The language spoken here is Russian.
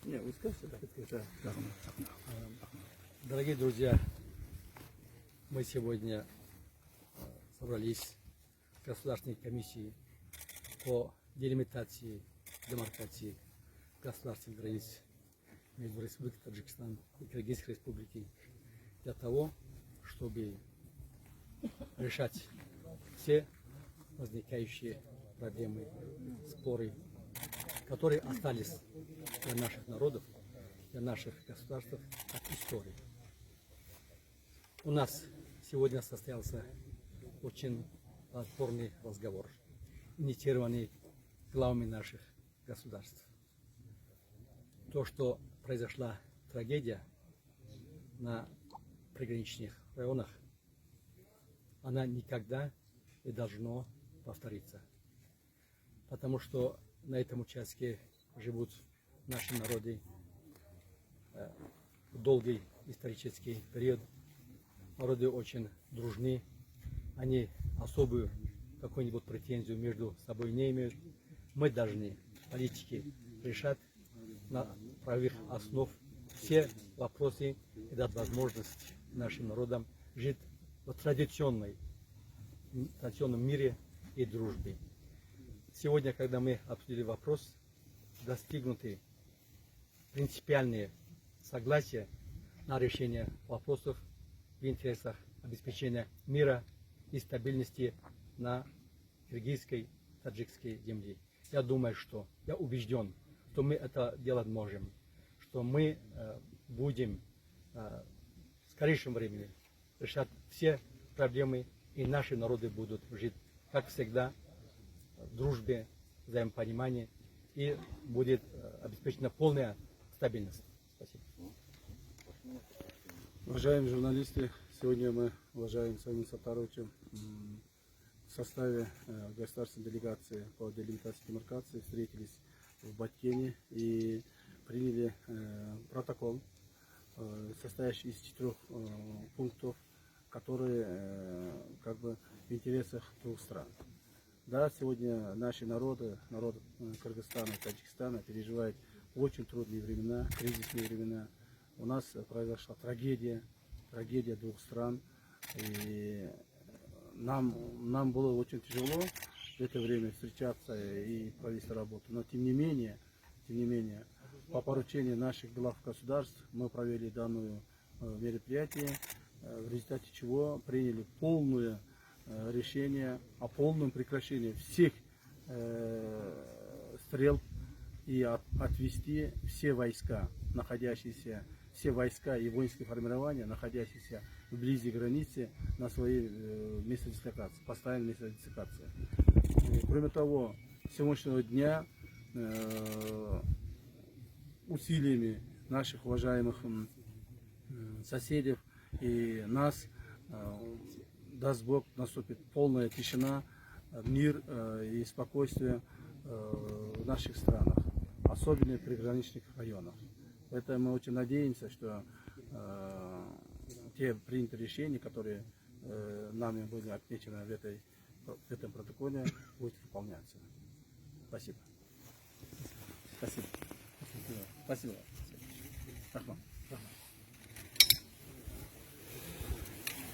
Не, вы скажете, да? Да. Дорогие друзья, мы сегодня собрались в Государственной комиссии по делимитации, демаркации государственных границ между Республикой Таджикистан и Киргизской Республикой для того, чтобы решать все возникающие проблемы, споры, которые остались для наших народов, для наших государств от истории. У нас сегодня состоялся очень плодотворный разговор, инициированный главами наших государств. То, что произошла трагедия на приграничных районах, она никогда не должна повториться. Потому что на этом участке живут наши народы в долгий исторический период. Народы очень дружны, они особую какую-нибудь претензию между собой не имеют. Мы должны, политики, решать на правовых основах все вопросы и дать возможность нашим народам жить в традиционном мире и дружбе. Сегодня, когда мы обсудили вопрос, достигнуты принципиальные согласия на решение вопросов в интересах обеспечения мира и стабильности на киргизской, таджикской земле. Я думаю, я убежден, что мы это делать можем, что мы будем в скорейшем времени решать все проблемы, и наши народы будут жить, как всегда, в дружбе, взаимопонимании, и будет обеспечена полная стабильность. Спасибо. Уважаемые журналисты, сегодня мы, уважаемым Самим Саттаровичем, в составе государственной делегации по делимитации и демаркации встретились в Баткене и приняли протокол, состоящий из 4 пунктов, которые в интересах двух стран. Да, сегодня наши народы, народ Кыргызстана и Таджикистана переживают очень трудные времена, кризисные времена. У нас произошла трагедия двух стран. И нам было очень тяжело в это время встречаться и провести работу. Но тем не менее, по поручению наших глав государств мы провели данное мероприятие, в результате чего приняли полное решение о полном прекращении всех стрельб и отвести все войска и воинские формирования, находящиеся вблизи границы, на свои местодислокации, постоянные местодислокации. Кроме того, с сегодняшнего дня усилиями наших уважаемых соседей и нас, даст Бог, наступит полная тишина, мир и спокойствие в наших странах, особенно в приграничных районах. Поэтому мы очень надеемся, что те принятые решения, которые нами были отмечены в этом протоколе, будут выполняться. Спасибо. Спасибо. Спасибо. Спасибо.